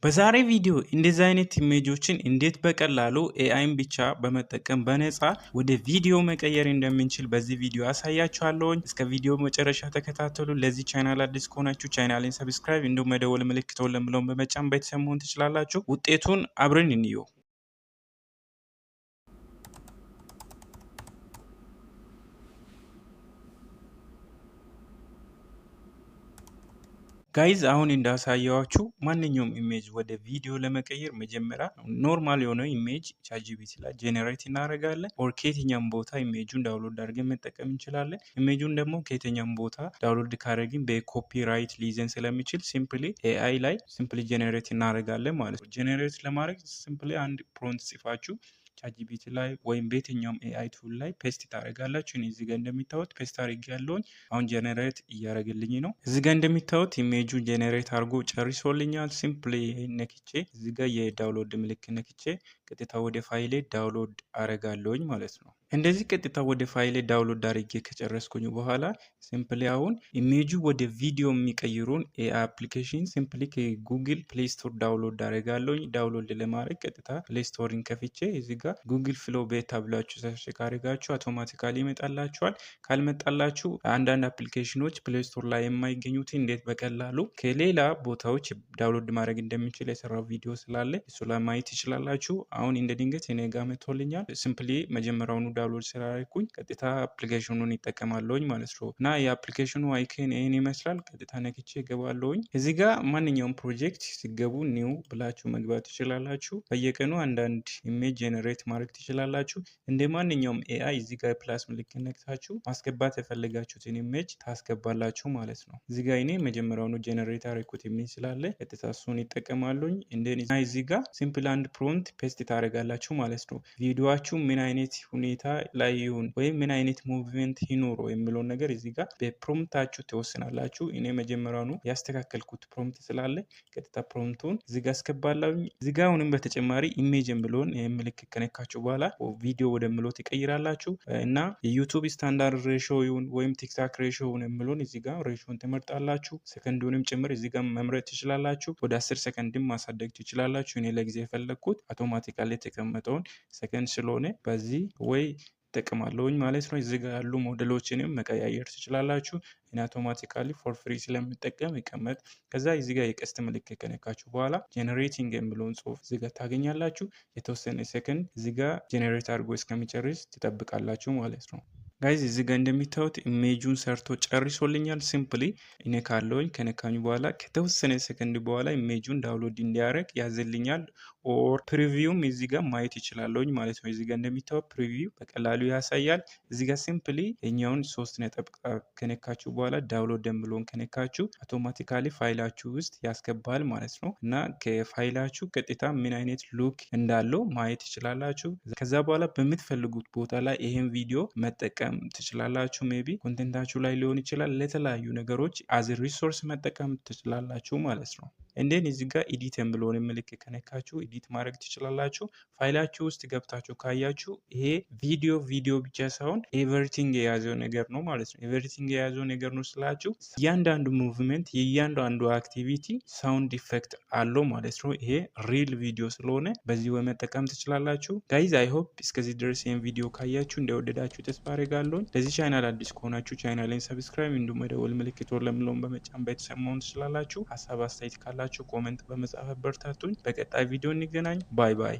በዛሬ ቪዲዮ እንደዚህ አይነት ኢሜጆችን እንዴት በቀላሉ ኤአይን ብቻ በመጠቀም በነፃ ወደ ቪዲዮ መቀየር እንደምንችል በዚህ ቪዲዮ አሳያችኋለሁ። እስከ ቪዲዮ መጨረሻ ተከታተሉ። ለዚህ ቻናል አዲስ ከሆናችሁ ቻናሌን ሰብስክራይብ እንዲሁም መደወል ምልክቱን ለምለውን በመጫን ቤተሰብ መሆን ትችላላችሁ። ውጤቱን አብረን እንየው። ጋይዝ አሁን እንዳሳየዋችሁ ማንኛውም ኢሜጅ ወደ ቪዲዮ ለመቀየር መጀመሪያ ኖርማል የሆነ ኢሜጅ ቻትጂፒቲ ላይ ጄኔሬት እናደርጋለን። ኦር ከየትኛውም ቦታ ኢሜጁን ዳውንሎድ አድርገን መጠቀም እንችላለን። ኢሜጁን ደግሞ ከየትኛውም ቦታ ዳውንሎድ ካደረግን በኮፒራይት ሊይዘን ስለሚችል ሲምፕሊ ኤአይ ላይ ሲምፕሊ ጄኔሬት እናደርጋለን ማለት ነው። ጄኔሬት ለማድረግ ሲምፕሊ አንድ ፕሮምፕት ጽፋችሁ ቻትጂፒቲ ላይ ወይም በየትኛውም ኤአይ ቱል ላይ ፔስት ታደርጋላችሁ። እኔ እዚህ ጋር እንደሚታዩት ፔስት አድርጌ ያለውኝ አሁን ጄኔሬት እያደረግልኝ ነው። እዚህ ጋር እንደሚታዩት ኢሜጁ ጄኔሬት አድርጎ ጨርሶልኛል። ሲምፕሊ ነክቼ እዚህ ጋር የዳውንሎድ ምልክት ነክቼ ቀጥታ ወደ ፋይሌ ዳውንሎድ አረጋለሁኝ ማለት ነው። እንደዚህ ቀጥታ ወደ ፋይሌ ዳውንሎድ አድርጌ ከጨረስኩኝ በኋላ ሲምፕሊ አሁን ኢሜጁ ወደ ቪዲዮ የሚቀይሩን ኤአይ አፕሊኬሽን ሲምፕሊ ከጉግል ፕሌይ ስቶር ዳውንሎድ አደርጋለሁ። ዳውንሎድ ለማድረግ ቀጥታ ፕሌይ ስቶርን ከፍቼ እዚህ ጋር ጉግል ፍሎ ቤታ ብላችሁ ሰርች ካደረጋችሁ አውቶማቲካሊ ይመጣላችኋል። ካልመጣላችሁ አንዳንድ አፕሊኬሽኖች ፕሌይ ስቶር ላይ የማይገኙት እንዴት በቀላሉ ከሌላ ቦታዎች ዳውንሎድ ማድረግ እንደሚችል የሰራው ቪዲዮ ስላለ እሱ ላይ ማየት ትችላላችሁ። አሁን እንደ ድንገት እኔ ጋር መጥቶልኛል። ሲምፕሊ መጀመሪያውኑ ዳውንሎድ ስላደረኩኝ ቀጥታ አፕሊኬሽኑን ይጠቀማለሁኝ ማለት ነው። እና የአፕሊኬሽኑ አይከን ይሄን ይመስላል። ቀጥታ ነክቼ እገባለሁኝ። እዚህ ጋር ማንኛውም ፕሮጀክት ሲገቡ ኒው ብላችሁ መግባት ትችላላችሁ። በየቀኑ አንዳንድ ኢሜጅ ጄኔሬት ማድረግ ትችላላችሁ። እንደ ማንኛውም ኤአይ እዚህ ጋር ፕላስ ምልክት ነክታችሁ ማስገባት የፈለጋችሁትን ኢሜጅ ታስገባላችሁ ማለት ነው። እዚህ ጋር እኔ መጀመሪያውኑ ጄኔሬት አደረኩት ኢሜጅ ስላለ ቀጥታ እሱን ይጠቀማለሁኝ። እንደኔ እዚህ ጋር ሲምፕል አንድ ፕሮምፕት ፔስት ታደርጋላችሁ ማለት ነው። ቪዲዮአችሁ ምን አይነት ሁኔታ ላይ ይሁን ወይም ምን አይነት ሙቭመንት ይኖረው የሚለውን ነገር እዚህ ጋር በፕሮምፕታችሁ ትወስናላችሁ። እኔ መጀመሪያውኑ ያስተካከልኩት ፕሮምፕት ስላለ ቀጥታ ፕሮምፕቱን እዚህ ጋር አስገባለሁ። እዚህ ጋር አሁንም በተጨማሪ ኢሜጅ የሚለውን ምልክት ከነካችሁ በኋላ ቪዲዮ ወደሚለው ትቀይራላችሁ እና የዩቲዩብ ስታንዳርድ ሬሾ ይሁን ወይም ቲክታክ ሬሾ ይሁን የሚለውን እዚህ ጋር ሬሾን ትመርጣላችሁ። ሰከንዱንም ጭምር እዚህ ጋር መምረጥ ትችላላችሁ። ወደ 10 ሰከንድም ማሳደግ ትችላላችሁ። እኔ ለጊዜ የፈለግኩት አውቶማቲካሊ የተቀመጠውን ሰከንድ ስለሆነ በዚህ ወይ ጠቅማለሁኝ ማለት ነው። እዚህ ጋር ያሉ ሞዴሎችንም መቀያየር ትችላላችሁ። እኔ አውቶማቲካሊ ፎር ፍሪ ስለምጠቀም ይቀመጥ። ከዛ እዚህ ጋር የቀስት ምልክት ከነካችሁ በኋላ ጄኔሬቲንግ የሚለውን ጽሁፍ እዚህ ጋር ታገኛላችሁ። የተወሰነ ሰከንድ እዚህ ጋር ጄኔሬት አድርጎ እስከሚጨርስ ትጠብቃላችሁ ማለት ነው። ጋይዝ እዚህ ጋር እንደሚታዩት ኢሜጁን ሰርቶ ጨርሶልኛል። ሲምፕሊ እኔ ካለውኝ ከነካኙ በኋላ ከተወሰነ ሰከንድ በኋላ ኢሜጁን ዳውንሎድ እንዲያደርግ ያዝልኛል። ኦር ፕሪቪውም እዚህ ጋር ማየት ይችላለሁኝ ማለት ነው። እዚህ ጋር እንደሚታዩት ፕሪቪው በቀላሉ ያሳያል። እዚህ ጋር ሲምፕሊ የኛውን 3 ነጥብ ከነካችሁ በኋላ ዳውንሎድ የሚለውን ከነካችሁ አውቶማቲካሊ ፋይላችሁ ውስጥ ያስገባል ማለት ነው። እና ከፋይላችሁ ቀጥታ ምን አይነት ሉክ እንዳለው ማየት ይችላላችሁ። ከዛ በኋላ በምትፈልጉት ቦታ ላይ ይሄን ቪዲዮ መጠቀም ትችላላችሁ። ሜቢ ኮንቴንታችሁ ላይ ሊሆን ይችላል። ለተለያዩ ነገሮች አዝ ሪሶርስ መጠቀም ትችላላችሁ ማለት ነው። እንደን እዚህ ጋር ኤዲት የሚለውን ምልክት ከነካችሁ ኤዲት ማድረግ ትችላላችሁ። ፋይላችሁ ውስጥ ገብታችሁ ካያችሁ ይሄ ቪዲዮ ብቻ ሳይሆን ኤቨሪቲንግ የያዘው ነገር ነው ማለት ነው። ኤቨሪቲንግ የያዘው ነገር ነው ስላችሁ እያንዳንዱ ሙቭመንት የእያንዳንዱ አክቲቪቲ ሳውንድ ኢፌክት አለው ማለት ነው። ይሄ ሪል ቪዲዮ ስለሆነ በዚህ ወይ መጠቀም ትችላላችሁ። ጋይዝ አይ ሆፕ እስከዚህ ድረስ ይሄን ቪዲዮ ካያችሁ እንደወደዳችሁ ተስፋ አደርጋለሁ። ለዚህ ቻናል አዲስ ከሆናችሁ ቻናሌን ሰብስክራይብ እንዲሁም መደወል ምልክቱን ለምለውን በመጫን ቤተሰብ መሆን ትችላላችሁ። ሀሳብ አስተያየት ካላችሁ ኮሜንት በመጻፍ በርታቱኝ። በቀጣይ ቪዲዮ እንገናኝ። ባይ ባይ።